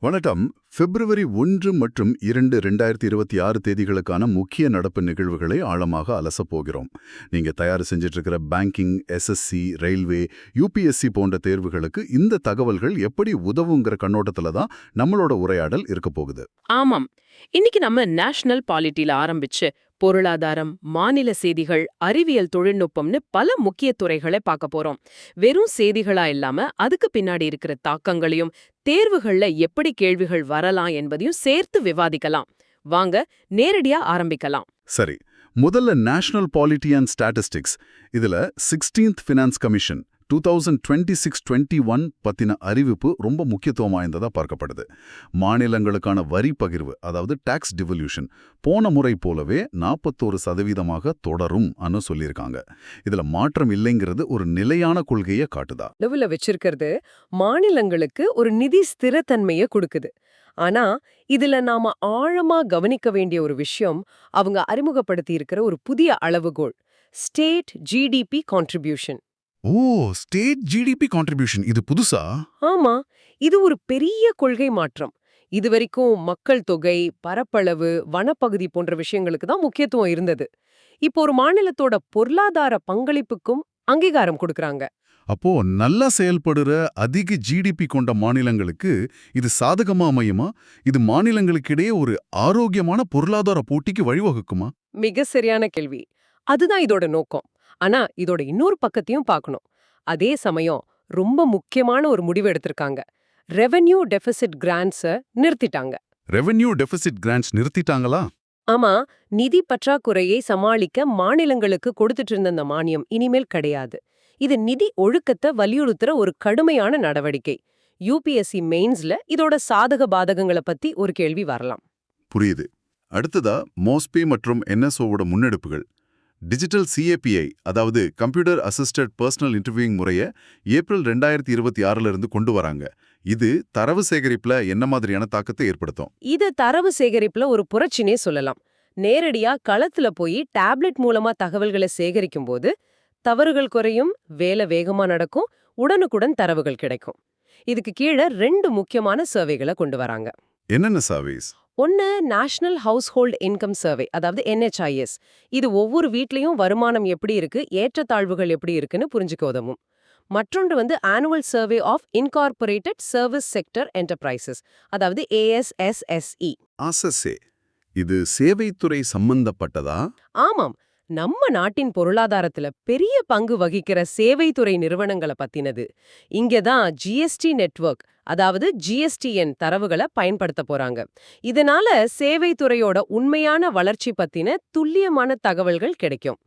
வணக்கம். பிப்ரவரி 1 மற்றும் 2, 2026 தேதிகளுக்கான முக்கிய நடப்பு நிகழ்வுகளை ஆழமாக அலசப் போகிறோம். நீங்க தயார் செஞ்சிட்டு இருக்கிற பேங்கிங், எஸ்எஸ்சி, ரயில்வே, யூபிஎஸ்சி போன்ற தேர்வுகளுக்கு இந்த தகவல்கள் எப்படி உதவுங்கிற கண்ணோட்டத்துல தான் நம்மளோட உரையாடல் இருக்க போகுது. ஆமாம். இன்னைக்கு நம்ம நேஷனல் பாலிட்டில ஆரம்பிச்சு பொருளாதாரம், மாநில செய்திகள், அறிவியல் தொழில்நுட்பம்னு பல முக்கிய துறைகளை பார்க்க போறோம். வெறும் செய்திகளா இல்லாம அதுக்கு பின்னாடி இருக்கிற தாக்கங்களையும், தேர்வுகள்ல எப்படி கேள்விகள் வரலாம் என்பதையும் சேர்த்து விவாதிக்கலாம். வாங்க நேரடியா ஆரம்பிக்கலாம். சரி, முதல்ல நேஷனல் பாலிட்டி அண்ட் ஸ்டாட்டிஸ்டிக்ஸ். இதுல 16th ஃபினான்ஸ் கமிஷன் 2026-21 பத்தின அறிவிப்பு ரொம்ப முக்கியத்துவம் வாய்ந்ததா பார்க்கப்படுது. மாநிலங்களுக்கான வரி பகிர்வு, அதாவது டாக்ஸ் டிவல்யூஷன், போன முறை போலவே 41% தொடரும் அன்னு சொல்லியிருக்காங்க. இதுல மாற்றம் இல்லைங்கிறது ஒரு நிலையான கொள்கையை காட்டுதா? நடுவுல வச்சிருக்கிறது மாநிலங்களுக்கு ஒரு நிதி ஸ்திரத்தன்மையை கொடுக்குது. ஆனா இதுல நாம ஆழமா கவனிக்க வேண்டிய ஒரு விஷயம், அவங்க அறிமுகப்படுத்தி இருக்கிற ஒரு புதிய அளவுகோல், ஸ்டேட் ஜிடிபி கான்ட்ரிபியூஷன். ஓ, ஸ்டேட் ஜிடிபி கான்ட்ரிபியூஷன், இது புதுசா? ஆமா, இது ஒரு பெரிய கொள்கை மாற்றம். இதுவரைக்கும் மக்கள் தொகை, பரப்பளவு, வனப்பகுதி போன்ற விஷயங்களுக்கு தான் முக்கியத்துவம் இருந்தது. இப்போ ஒரு மாநிலத்தோட பொருளாதார பங்களிப்புக்கும் அங்கீகாரம் கொடுக்கறாங்க. அப்போ நல்லா செயல்படுற அதிக ஜிடிபி கொண்ட மாநிலங்களுக்கு இது சாதகமா அமையுமா? இது மாநிலங்களுக்கிடையே ஒரு ஆரோக்கியமான பொருளாதார போட்டிக்கு வழிவகுக்குமா? மிக சரியான கேள்வி. அதுதான் இதோட நோக்கம். ஆனா இதோட இன்னொரு பக்கத்தையும் பார்க்கணும். அதே சமயம் ரொம்ப முக்கியமான ஒரு முடிவு எடுத்திருக்காங்க. ரெவென்யூ டெபிசிட் கிராண்ட்ஸ நிறுத்திட்டாங்க. ரெவென்யூ டெபிசிட் கிராண்ட்ஸ் நிறுத்திட்டாங்களா? ஆமா, நிதி பற்றாக்குறையை சமாளிக்க மாநிலங்களுக்கு கொடுத்துட்டு இருந்த அந்த மானியம் இனிமேல் கிடையாது. இது நிதி ஒழுக்கத்தை வலியுறுத்துற ஒரு கடுமையான நடவடிக்கை. யூபிஎஸ்சி மெயின்ஸ்ல இதோட சாதக பாதகங்களை பத்தி ஒரு கேள்வி வரலாம். புரியுது. அடுத்ததா மோஸ்பி மற்றும் என்எஸ்ஓவோட முன்னெடுப்புகள். டிஜிட்டல் சிஏபிஐ, அதாவது கம்ப்யூட்டர் அசிஸ்டட் பர்சனல் இன்டர்வியூயிங் முறையை ஏப்ரல் 2026 இருந்து கொண்டு வராங்க. இது தரவு சேகரிப்புல என்ன மாதிரியான தாக்கத்தை ஏற்படுத்தும்? இது தரவு சேகரிப்புல ஒரு புரட்சினே சொல்லலாம். நேரடியா களத்துல போய் டேப்லெட் மூலமா தகவல்களை சேகரிக்கும் போது தவறுகள் குறையும், வேலை வேகமா நடக்கும், உடனுக்குடன் தரவுகள் கிடைக்கும். இதுக்கு கீழே 2 முக்கியமான சர்வேகளை கொண்டு வராங்க. என்னென்ன சர்வேஸ்? ஒன்னு நேஷனல் ஹவுஸ்ஹோல்ட் இன்கம் சர்வே, அதாவது NHIS. இது ஒவ்வொரு வீட்லயும் வருமானம் எப்படி இருக்கு, ஏற்றத்தாழ்வுகள் எப்படி இருக்குன்னு புரிஞ்சுக்க உதவும். மற்றொன்று annual survey of incorporated service sector enterprises, அதாவது ASSSE. ஆசஸே, இது சேவைத்துறை சம்பந்தப்பட்டதா? ஆமாம், நம்ம நாட்டின் பொருளாதாரத்துல பெரிய பங்கு வகிக்கிற சேவைத்துறை நிறுவனங்களை பத்தினது. இங்கதான் ஜிஎஸ்டி நெட்வொர்க், அதாவது GSTN தரவுகளை பயன்படுத்த போறாங்க. இதனால சேவைத்துறையோட உண்மையான வளர்ச்சி பத்தின துல்லியமான தகவல்கள் கிடைக்கும்.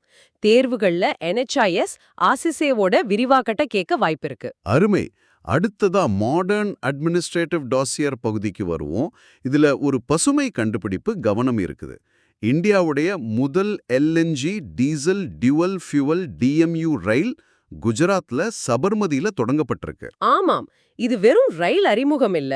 தேர்வுகள்ல NHIS ஆசிசேவோட விரிவாக்கட்ட கேட்க வாய்ப்பிருக்கு. அருமை. அடுத்ததா மாடர்ன் அட்மினிஸ்ட்ரேட்டிவ் டாசியர் பகுதிக்கு வருவோம். இதுல ஒரு பசுமை கண்டுபிடிப்பு கவனம் இருக்குது. இந்தியாவுடைய முதல் LNG diesel dual fuel DMU ரயில் குஜராத்ல சபர்மதியில தொடங்கப்பட்டிருக்கு. ஆமாம், இது வெறும் ரயில் அறிமுகம் இல்ல,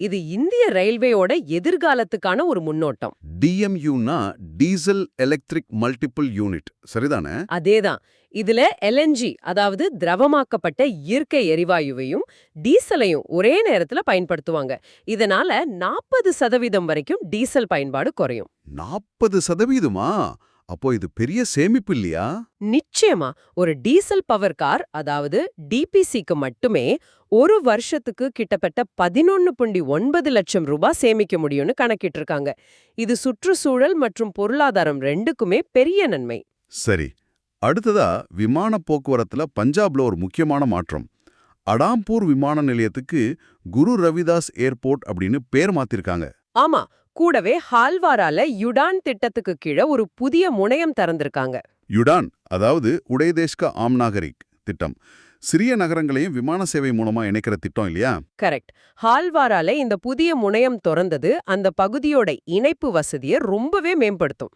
இது இந்திய ரயில்வேயோட எதிர்காலத்துக்கான ஒரு முன்னோட்டம். DMUனா டீசல் எலக்ட்ரிக் மல்டிபிள் யூனிட், சரிதானே? அதேதான். இதுல LNG, அதாவது திரவமாக்கப்பட்ட இயற்கை எரிவாயுவையும் டீசலையும் ஒரே நேரத்துல பயன்படுத்துவாங்க. இதனால 40% வரைக்கும் டீசல் பயன்பாடு குறையும். 40%? அப்போ இது பெரிய சேமிப்பு இல்லையா? நிச்சயமா. ஒரு டீசல் பவர் கார், அதாவது DPCக்கு மட்டுமே ஒரு வருஷத்துக்கு கிட்டத்தட்ட 11.9 லட்சம் ரூபாய் சேமிக்க முடியும்னு கணக்கிட்டு இருக்காங்க. இது சுற்றுச்சூழல் மற்றும் பொருளாதாரம் ரெண்டுக்குமே பெரிய நன்மை. சரி, அடுத்ததா விமான போக்குவரத்துல பஞ்சாப்ல ஒரு முக்கியமான மாற்றம். அடாம்பூர் விமான நிலையத்துக்கு குரு ரவிதாஸ் ஏர்போர்ட் அப்படின்னு பேர் மாத்திருக்காங்க. ஆமா, கூடவே ஹால்வாரால யுடான் திட்டத்துக்கு கீழே ஒரு புதிய முனையம் திறந்திருக்காங்க. யுடான், அதாவது உடைதேஷ்க ஆம்நாகரிக் திட்டம், சிறிய நகரங்களையும் விமான சேவை மூலமா இணைக்கிற திட்டம் இல்லையா? கரெக்ட். ஹால்வாரால இந்த புதிய முனையம் திறந்தது அந்த பகுதியோட இணைப்பு வசதியை ரொம்பவே மேம்படுத்தும்.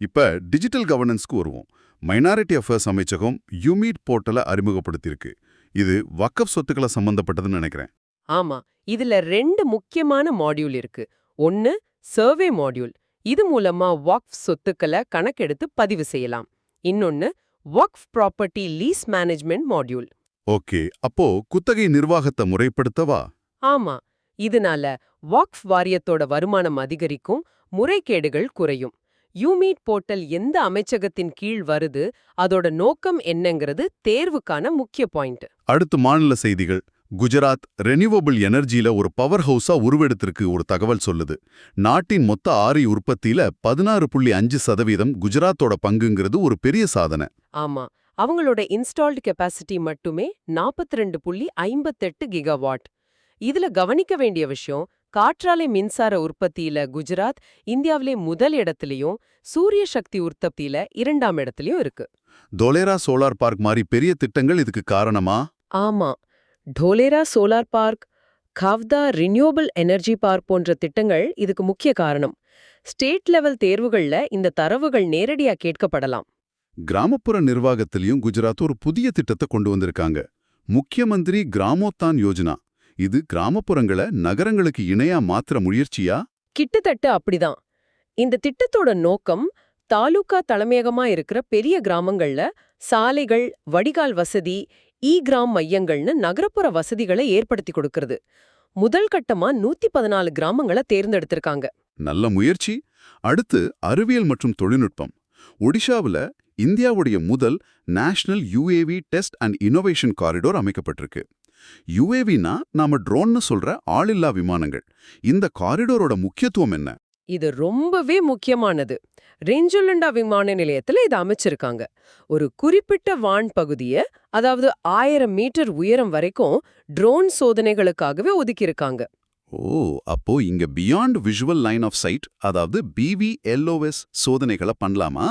இப்ப டிஜிட்டல் கவர்னன்ஸ்க்கு வருவோம். மைனாரிட்டி அஃபேர்ஸ் அமைச்சகம் யுமீட் போர்ட்டலை அறிமுகப்படுத்தியிருக்கு. இது வக்கஃப் சொத்துக்களை சம்பந்தப்பட்டதுன்னு நினைக்கிறேன். ஆமா, இதுல 2 முக்கியமான மாடியூல் இருக்கு. ஒன்னு சர்வே மாடியூல், இது மூலமா வக்ஃப் சொத்துக்களை கணக்கெடுத்து பதிவு செய்யலாம். இன்னொன்னு Waqf property lease management module. Okay, அப்போ குத்தகை நிர்வாகத்தை முறைப்படுத்தவா? ஆமா, இதனால வக்ஃப் வாரியத்தோட வருமானம் அதிகரிக்கும், முறைகேடுகள் குறையும். யூமீட் போர்ட்டல் எந்த அமைச்சகத்தின் கீழ் வருது, அதோட நோக்கம் என்னங்கிறது தேர்வுக்கான முக்கிய பாயிண்ட். அடுத்து மாநில செய்திகள். குஜராத் ரெனியூவபிள் எனர்ஜியில ஒரு பவர் ஹவுஸா உருவெடுத்திருக்கு ஒரு தகவல் சொல்லுது. நாட்டின் மொத்த ஆரி உற்பத்தியில 16.5% குஜராத்தோட பங்குங்கிறது ஒரு பெரிய சாதனை. ஆமா, அவங்களோட இன்ஸ்டால்டு கெப்பாசிட்டி மட்டுமே 42.58 கிகாவாட். இதுல கவனிக்க வேண்டிய விஷயம், காற்றாலை மின்சார உற்பத்தியில குஜராத் இந்தியாவிலே முதல் இடத்துலயும், சூரிய சக்தி உற்பத்தியில 2ஆம் இடத்துலயும் இருக்கு. தோலேரா சோலார் பார்க் மாதிரி பெரிய திட்டங்கள் இதுக்கு காரணமா? ஆமா, Dholera solar park, Khavda renewable energy park போன்ற திட்டங்கள் இதுக்கு முக்கிய காரணம். ஸ்டேட் லெவல் தேர்வுகள்ல இந்த தரவுகள் நேரடியா கேட்கப்படலாம். கிராமப்புற நிர்வாகத்திலையும் குஜராத் ஒரு புதிய திட்டத்தை கொண்டு வந்திருக்காங்க. முக்கியமந்திரி கிராமோத்தான் யோஜனா. இது கிராமப்புறங்களை நகரங்களுக்கு இணையா மாத்திர முயற்சியா? கிட்டத்தட்ட அப்படிதான். இந்த திட்டத்தோட நோக்கம், தாலுகா தலைமையகமா இருக்கிற பெரிய கிராமங்கள்ல சாலைகள், வடிகால் வசதி, கிராம் மையங்கள்னு நகரப்புற வசதிகளை ஏற்படுத்தி கொடுக்கிறது. முதல் கட்டமா 114 கிராமங்களை தேர்ந்தெடுத்திருக்காங்க. நல்ல முயற்சி. அடுத்து அறிவியல் மற்றும் தொழில்நுட்பம். ஒடிஷாவுல இந்தியாவுடைய முதல் national UAV test and innovation corridor அமைக்கப்பட்டிருக்கு. UAVனா நாம ட்ரோன்னு சொல்ற ஆளில்லா விமானங்கள். இந்த காரிடோரோட முக்கியத்துவம் என்ன? இது ரொம்பவே முக்கியமானது. ரெஞ்சுலண்டா விமான நிலையத்துல இதை அமைச்சிருக்காங்க. ஒரு குறிப்பிட்ட வான் பகுதிய, அதாவது 1000 மீட்டர் உயரம் வரைக்கும் ட்ரோன் சோதனைகளுக்காகவே ஒதுக்கியிருக்காங்க. ஓ, அப்போ இங்க beyond visual line of sight, அதாவது BVLOS சோதனைகளை பண்ணலாமா?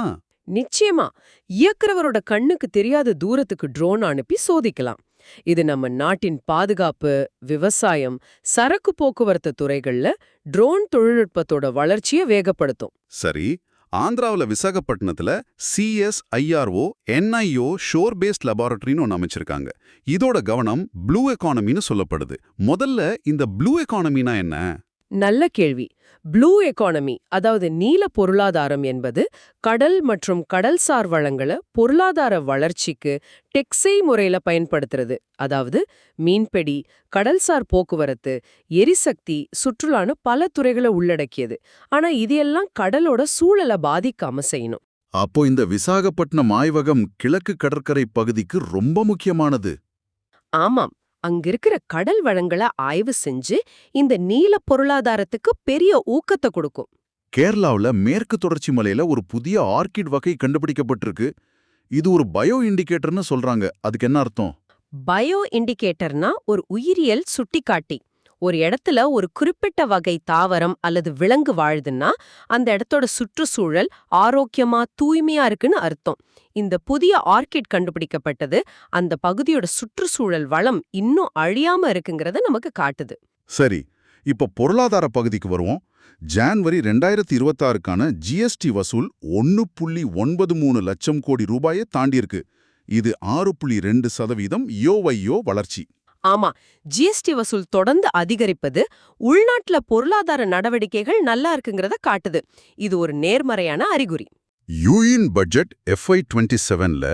நிச்சயமா, இயக்குறவரோட கண்ணுக்கு தெரியாத தூரத்துக்கு ட்ரோன் அனுப்பி சோதிக்கலாம். இது நம்ம நாட்டின் பாதுகாப்பு, விவசாயம், சரக்கு போக்குவரத்து துறைகள்ல ட்ரோன் தொழில்நுட்பத்தோட வளர்ச்சியை வேகப்படுத்தும். சரி, ஆந்திராவுல விசாகப்பட்டினத்துல CSIRO NIO ஷோர் பேஸ்ட் லெபார்டரின்னு ஒன்று அமைச்சிருக்காங்க. இதோட கவனம் ப்ளூ எக்கானமின்னு சொல்லப்படுது. முதல்ல இந்த ப்ளூ எக்கானமினா என்ன? நல்ல கேள்வி. ப்ளூ எக்கானமி, அதாவது நீல பொருளாதாரம் என்பது கடல் மற்றும் கடல்சார் வளங்களை பொருளாதார வளர்ச்சிக்கு டெக்ஸை முறையில பயன்படுத்துறது. அதாவது மீன்பிடி, கடல்சார் போக்குவரத்து, எரிசக்தி, சுற்றுலான்னு பல துறைகளை உள்ளடக்கியது. ஆனா இது எல்லாம் கடலோட சூழலை பாதிக்காம செய்யணும். அப்போ இந்த விசாகப்பட்டினம் ஆய்வகம் கிழக்கு கடற்கரை பகுதிக்கு ரொம்ப முக்கியமானது. ஆமாம், அங்கிருக்கிற கடல் வளங்களை ஆய்வு செஞ்சு இந்த நீல பொருளாதாரத்துக்கு பெரிய ஊக்கத்தை கொடுக்கும். கேரளாவுல மேற்கு தொடர்ச்சி மலையில ஒரு புதிய ஆர்கிட் வகை கண்டுபிடிக்கப்பட்டிருக்கு. இது ஒரு பயோ இண்டிகேட்டர்னு சொல்றாங்க. அதுக்கு என்ன அர்த்தம்? பயோ இண்டிகேட்டர்னா ஒரு உயிரியல் சுட்டிக்காட்டி. ஒரு இடத்துல ஒரு குறிப்பிட்ட வகை தாவரம் அல்லது விலங்கு வாழுதுன்னா அந்த இடத்தோட சுற்றுச்சூழல் ஆரோக்கியமா, தூய்மையா இருக்குன்னு அர்த்தம். இந்த புதிய ஆர்கிட் கண்டுபிடிக்கப்பட்டது அந்த பகுதியோட சுற்றுச்சூழல் வளம் இன்னும் அழியாம இருக்குங்கிறத நமக்கு காட்டுது. சரி, இப்ப பொருளாதார பகுதிக்கு வருவோம். ஜான்வரி 2026க்கான GST வசூல் 1.93 லட்சம் கோடி ரூபாயை தாண்டியிருக்கு. இது 6.2% YoY வளர்ச்சி. ஆமா, GST வசூல் தொடர்ந்து அதிகரிப்பது உள்நாட்டுல பொருளாதார நடவடிக்கைகள் நல்லா இருக்குங்கிறத காட்டுது. இது ஒரு நேர்மறையான அறிகுறி. யூஎன் பட்ஜெட் FY27ல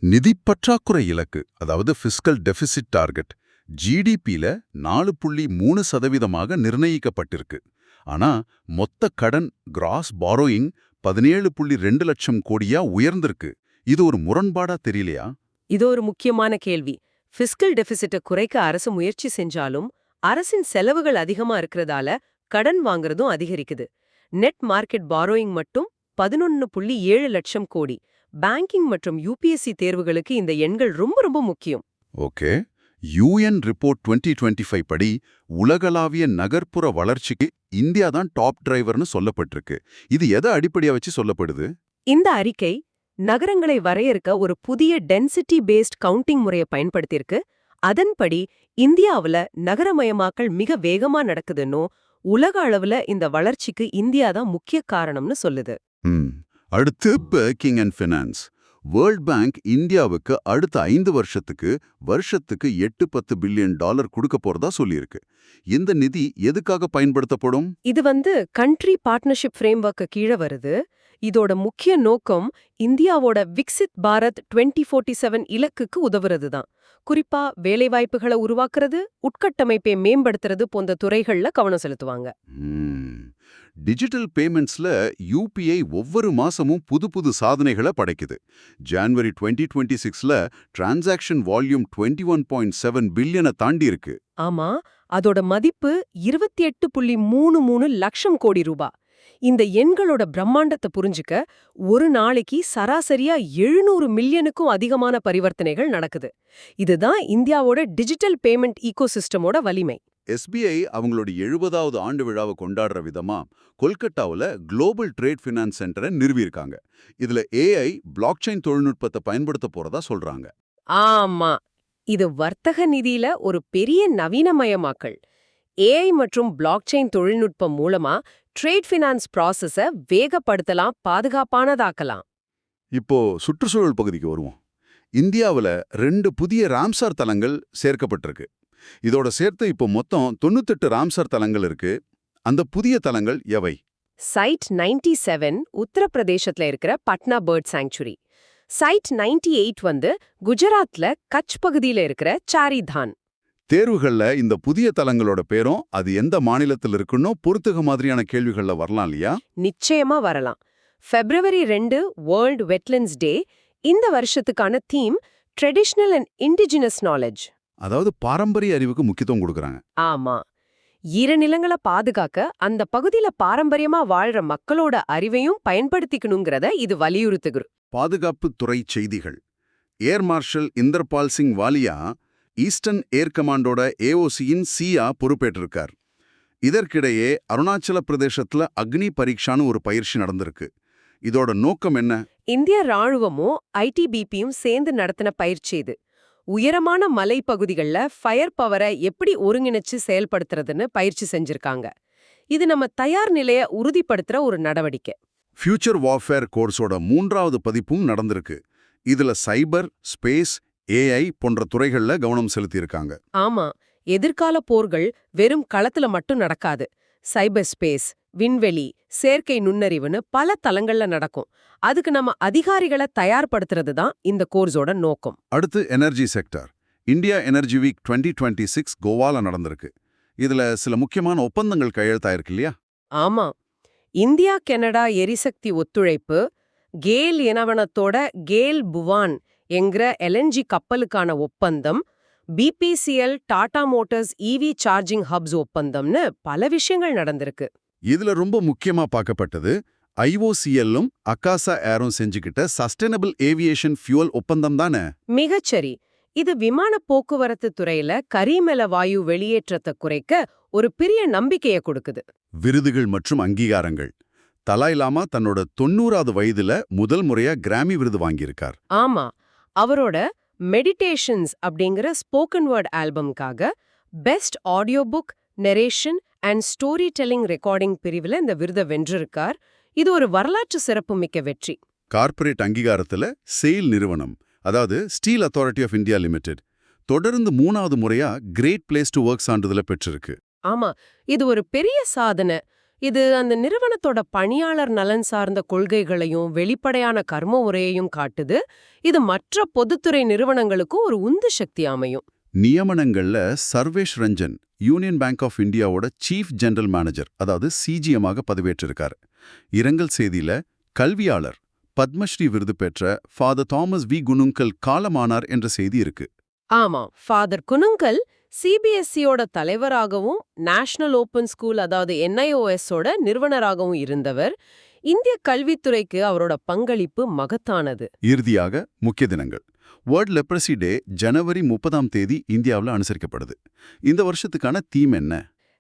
நிதி பற்றாக்குறை இலக்கு, அதாவது ஃபிஸ்கல் டெபிசிட் டார்கெட், GDPல 4.3% நிர்ணயிக்கப்பட்டிருக்கு. ஆனா மொத்த கடன் கிராஸ் பாரோயிங் 17.2 லட்சம் கோடியா உயர்ந்திருக்கு. இது ஒரு முரண்பாடா தெரியலையா? இது ஒரு முக்கியமான கேள்வி. ஃபிஸ்கல் டெபிசிட்டை குறைக்க அரசு முயற்சி செஞ்சாலும் அரசின் செலவுகள் அதிகமா இருக்கிறதால கடன் வாங்குறதும் அதிகரிக்குது. நெட் மார்க்கெட் பாரோயிங் மட்டும் 11.7 லட்சம் கோடி. பேங்கிங் மற்றும் UPSC தேர்வுகளுக்கு இந்த எண்கள் ரொம்ப ரொம்ப முக்கியம். ஓகே, UN ரிப்போர்ட் 2025 படி உலகளாவிய நகர்ப்புற வளர்ச்சிக்கு இந்தியா தான் டாப் டிரைவர்னு சொல்லப்பட்டிருக்கு. இது எதை அடிப்படையா வச்சு சொல்லப்படுது? இந்த அறிக்கை நகரங்களை வரையறுக்க ஒரு புதிய டென்சிட்டி பேஸ்ட் கவுண்டிங் முறையை பயன்படுத்தியிருக்கு. அதன்படி இந்தியாவுல நகரமயமாக்கல் மிக வேகமா நடக்குதுன்னோ, உலக அளவுல இந்த வளர்ச்சிக்கு இந்தியா தான் முக்கிய காரணம்னு சொல்லுது. அடுத்து banking and finance. World bank இந்தியாவுக்கு அடுத்த 5 வருஷத்துக்கு 8-10 பில்லியன் டாலர் கொடுக்க போறதா சொல்லியிருக்கு. இந்த நிதி எதுக்காக பயன்படுத்தப்படும்? இது கண்ட்ரி பார்ட்னர்ஷிப் ஃப்ரேம்வொர்க்கு கீழே வருது. இதோட முக்கிய நோக்கம் இந்தியாவோட விக்சித் பாரத் 2047 இலக்குக்கு உதவுறது தான். குறிப்பா வேலைவாய்ப்புகளை உருவாக்குறது, உட்கட்டமைப்பை மேம்படுத்துறது போன்ற துறைகள்ல கவனம் செலுத்துவாங்க. டிஜிட்டல் பேமெண்ட்ஸ்ல யூபிஐ ஒவ்வொரு மாசமும் புது புது சாதனைகளை படைக்குது. ஜனவரி 2026ல டிரான்சாக்ஷன் வால்யூம் 21.7 பில்லியனை தாண்டி இருக்கு. ஆமா, அதோட மதிப்பு 28.33 லட்சம் கோடி ரூபாய். இந்த எண்களோட பிரம்மாண்டத்தை புரிஞ்சுக்க ஒரு நாளைக்கு சராசரியா 700 மில்லியனுக்கும் அதிகமான பரிவர்த்தனைகள் நடக்குது. இதுதான் இந்தியாவோட டிஜிட்டல் பேமெண்ட் ஈகோசிஸ்டமோட வலிமை. எஸ்பிஐ அவங்களோட 70வது ஆண்டு விழாவை கொண்டாடுற விதமா கொல்கட்டாவுல குளோபல் ட்ரேட் ஃபினான்ஸ் சென்டரை நிறுவியிருக்காங்க. இதுல ஏஐ பிளாக்செயின் தொழில்நுட்பத்தை பயன்படுத்த போறதா சொல்றாங்க. ஆமா, இது வர்த்தக நிதியில ஒரு பெரிய நவீனமயமாக்கல். ஏஐ மற்றும் பிளாக்செயின் தொழில்நுட்பம் மூலமா ட்ரேட் ஃபினான்ஸ் ப்ராசஸை வேகப்படுத்தலாம், பாதுகாப்பானதாக்கலாம். இப்போ சுற்றுச்சூழல் பகுதிக்கு வருவோம். இந்தியாவுல 2 புதிய ராம்சார் தலங்கள் சேர்க்கப்பட்டிருக்கு. இதோட சேர்த்து இப்போ மொத்தம் 98 ராம்சார் தலங்கள் இருக்கு. அந்த புதிய தலங்கள் எவை? சைட் 97 உத்தரப்பிரதேசத்துல இருக்கிற பட்னா பேர்ட் சாங்சுரி. சைட் 98 குஜராத்ல கட்ச் பகுதியில இருக்கிற சாரிதான். தேர்வுகள்ல இந்த புதிய தலங்களோட பேரும் அது எந்த மாநிலத்தில் இருக்குன்னோ பொறுத்துக மாதிரியான கேள்விகள்ல வரலாம் இல்லையா? நிச்சயமா வரலாம். February 2 world wetlands day. இந்த வருஷத்துக்கான theme traditional and indigenous knowledge. அதாவது பாரம்பரிய அறிவுக்கு முக்கியத்துவம் கொடுக்கறாங்க. ஆமா, ஈரநிலங்களை பாதுகாக்க அந்த பகுதியில பாரம்பரியமா வாழ்ற மக்களோட அறிவையும் பயன்படுத்திக்கணுங்கிறத இது வலியுறுத்துகிறது. பாதுகாப்பு துறை செய்திகள். Air marshal Inderpal Singh Walia eastern air கமாண்டோட ஏஓசியின் சியா பொறுப்பேற்றிருக்கார். இதற்கிடையே அருணாச்சல பிரதேசத்துல அக்னி பரீட்சான்னு ஒரு பயிற்சி நடந்திருக்கு. இதோட நோக்கம் என்ன? இந்திய ராணுவமும் ஐடிபிபியும் சேர்ந்து நடத்தின பயிற்சி இது. உயரமான மலைப்பகுதிகளில் ஃபயர் பவரை எப்படி ஒருங்கிணைச்சு செயல்படுத்துறதுன்னு பயிற்சி செஞ்சிருக்காங்க. இது நம்ம தயார் நிலையை உறுதிப்படுத்துற ஒரு நடவடிக்கை. ஃபியூச்சர் வார்ஃபேர் கோர்ஸோட 3வது பதிப்பும் நடந்திருக்கு. இதுல சைபர், ஸ்பேஸ், ஏஐ போன்ற துறைகள்ல கவனம் செலுத்தியிருக்காங்க. ஆமா, எதிர்கால போர்கள் வெறும் களத்துல மட்டும் நடக்காது. சைபர் ஸ்பேஸ், விண்வெளி, செயற்கை நுண்ணறிவுன்னு பல தளங்கள்ல நடக்கும். அதுக்கு நம்ம அதிகாரிகளை தயார்படுத்துறது தான் இந்த கோர்ஸோட நோக்கம். அடுத்து energy sector. India energy week 2026 கோவால நடந்திருக்கு. இதுல சில முக்கியமான ஒப்பந்தங்கள் கையெழுத்தாயிருக்கு இல்லையா? ஆமா, இந்தியா கனடா எரிசக்தி ஒத்துழைப்பு, கேல் இனவனத்தோட கேல் புவான் என்கிற எல்என்ஜி கப்பலுக்கான ஒப்பந்தம், BPCL Tata motors EV charging hubs ஒப்பந்தம்னு பல விஷயங்கள் நடந்திருக்கு. இதுல ரொம்ப முக்கியமா பார்க்கப்பட்டது ஐஓசிஎல்லும் அக்காசா ஏரும் செஞ்சுக்கிட்ட சஸ்டைனபிள் ஏவியேஷன் ஃபியூவல் ஒப்பந்தம் தானே? மிகச்சரி. இது விமான போக்குவரத்து துறையில கரிமல வாயு வெளியேற்றத்தை குறைக்க ஒரு பெரிய நம்பிக்கையை கொடுக்குது. விருதுகள் மற்றும் அங்கீகாரங்கள். தலாய் லாமா தன்னோட 90வது வயதுல முதல் முறையா கிராமி விருது வாங்கியிருக்கார். ஆமா, அவரோட மெடிடேஷன்ஸ் அப்படிங்கிற ஸ்போக்கன் வேர்ட் ஆல்பம்காக best audio book, narration and story telling recording பிரிவில் இந்த விருதை வென்றிருக்கார். இது ஒரு வரலாற்று சிறப்புமிக்க வெற்றி. கார்ப்பரேட் அங்கீகாரத்துல செயில் நிறுவனம், அதாவது steel authority of India limited, தொடர்ந்து 3வது முறையா கிரேட் பிளேஸ் டு ஒர்க் சான்றிதழை பெற்றிருக்கு. ஆமா, இது ஒரு பெரிய சாதனை. இது அந்த நிறுவனத்தோட பணியாளர் நலன் சார்ந்த கொள்கைகளையும் வெளிப்படையான கர்ம முறையையும் காட்டுது. இது மற்ற பொதுத்துறை நிறுவனங்களுக்கும் ஒரு உந்து சக்தி அமையும். நியமனங்கள்ல Sarvesh Ranjan union bank of இந்தியாவோட சீஃப் ஜெனரல் மேனேஜர், அதாவது சிஜிஎமாக பதவியேற்றிருக்காரு. இரங்கல் செய்தியில கல்வியாளர் பத்மஸ்ரீ விருது பெற்ற ஃபாதர் தாமஸ் வி குனுங்கல் காலமானார் என்ற செய்தி இருக்கு. ஆமா, ஃபாதர் குனுங்கல் சிபிஎஸ்இயோட தலைவராகவும் நேஷனல் ஓபன் ஸ்கூல் அதாவது என்ஐஓஎஸோட நிறுவனராகவும் இருந்தவர். இந்திய கல்வித்துறைக்கு அவரோட பங்களிப்பு மகத்தானது. இறுதியாக முக்கிய தினங்கள். வேர்ல்ட் லெப்ரசி டே ஜனவரி 30ஆம் தேதி இந்தியாவில் அனுசரிக்கப்படுது. இந்த வருஷத்துக்கான தீம் என்ன?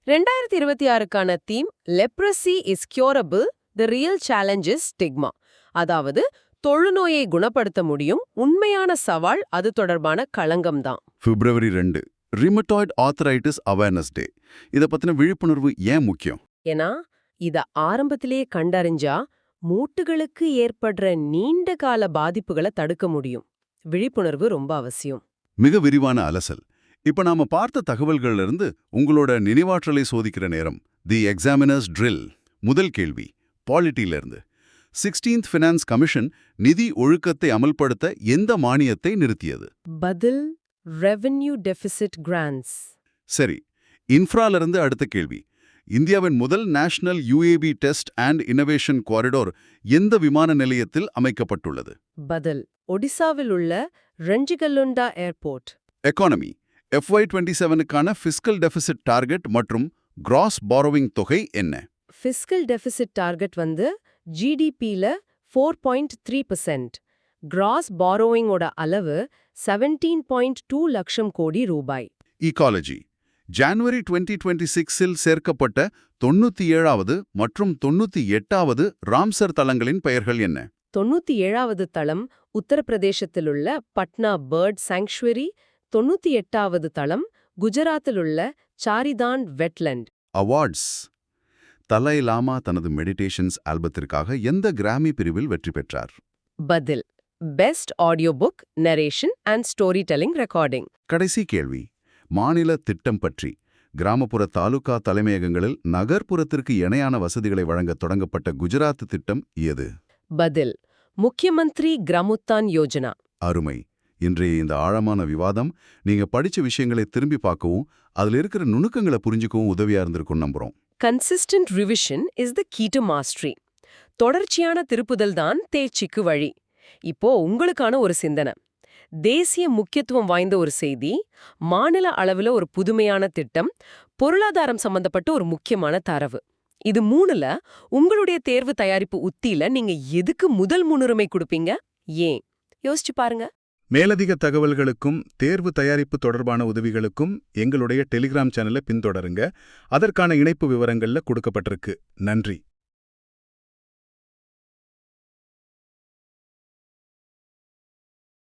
2026க்கான theme leprosy is curable, the real challenge is stigma. அதாவது தொழுநோயை குணப்படுத்த முடியும், உண்மையான சவால் அது தொடர்பான களங்கம்தான். February 2 rheumatoid arthritis awareness day. இதை பத்தின விழிப்புணர்வு ஏன் முக்கியம்? ஏன்னா இத ஆரம்பத்திலேயே கண்டறிஞ்சா மூட்டுகளுக்கு ஏற்படுற நீண்ட கால பாதிப்புகளை தடுக்க முடியும். விழிப்புணர்வு ரொம்ப அவசியம். மிக விரிவான அலசல். இப்ப நாம பார்த்த தகவல்கள்ல இருந்து உங்களோட நினைவாற்றலை சோதிக்கிற நேரம். தி எக்ஸாமினர்ஸ் ட்ரில். முதல் கேள்வி பாலிட்டியில இருந்து. 16th ஃபினான்ஸ் கமிஷன் நிதி ஒழுக்கத்தை அமல்படுத்த எந்த மானியத்தை நிறுத்தியது? பதில் ரெவென்யூ டெபிசிட் கிராண்ட்ஸ். சரி, இன்ஃப்ராலிருந்து அடுத்த கேள்வி. இந்தியாவின் முதல் national UAV test and innovation corridor எந்த விமான நிலையத்தில் அமைக்கப்பட்டுள்ளது? பதில் ஒடிசாவில் உள்ள ரஞ்சிகல்லுண்டா ஏர்போர்ட். எக்கானமி FY27க்கான ஃபிஸ்கல் டெபிசிட் டார்கெட் மற்றும் கிராஸ் பாரோவிங் தொகை என்ன? ஃபிஸ்கல் டெபிசிட் டார்கெட் வந்து ஜிடிபில 4.3%. கிராஸ் பாரோவிங்கோட அளவு 17.2 லட்சம் கோடி ரூபாய். ஈகாலஜி ஜனவரி 2026இல் சேர்க்கப்பட்ட 97வது மற்றும் 98வது ராம்சர் தளங்களின் பெயர்கள் என்ன? 97வது தளம் உத்தரப்பிரதேசத்திலுள்ள பட்னா பேர்ட் சாங்சுவரி. 98வது தளம் குஜராத்திலுள்ள சாரிதான் வெட்லண்ட். அவார்ட்ஸ் தலை லாமா தனது மெடிடேஷன்ஸ் ஆல்பத்திற்காக எந்த கிராமி பிரிவில் வெற்றி பெற்றார்? பதில் best audio book narration and story telling recording. கடைசி கேள்வி, மாநில திட்டம் பற்றி. கிராமப்புற தாலுகா தலைமையகங்களில் நகர்ப்புறத்திற்கு இணையான வசதிகளை வழங்க தொடங்கப்பட்ட குஜராத் திட்டம் எது? பதில் முக்கியமந்திரி கிராமோத்தான் யோஜனா. அருமை. இன்றைய இந்த ஆழமான விவாதம் நீங்க படிச்ச விஷயங்களை திரும்பி பார்க்கவும் அதுல இருக்கிற நுணுக்கங்களை புரிஞ்சுக்கவும் உதவியா இருந்திருக்கும் நம்புறோம். Consistent revision is the key to mastery. தொடர்ச்சியான திருப்புதல் தான் தேர்ச்சிக்கு வழி. இப்போ உங்களுக்கான ஒரு சிந்தனை. தேசிய முக்கியத்துவம் வாய்ந்த ஒரு செய்தி, மாநில அளவுல ஒரு புதுமையான திட்டம், பொருளாதாரம் சம்பந்தப்பட்ட ஒரு முக்கியமான தரவு. இது மூணுல உங்களுடைய தேர்வு தயாரிப்பு உத்தியில நீங்க எதுக்கு முதல் முன்னுரிமை கொடுப்பீங்க? ஏன்? யோசிச்சு பாருங்க. மேலதிக தகவல்களுக்கும் தேர்வு தயாரிப்பு தொடர்பான உதவிகளுக்கும் எங்களுடைய டெலிகிராம் சேனலை பின்தொடருங்க. அதற்கான இணைப்பு விவரங்கள்ல கொடுக்கப்பட்டிருக்கு. நன்றி.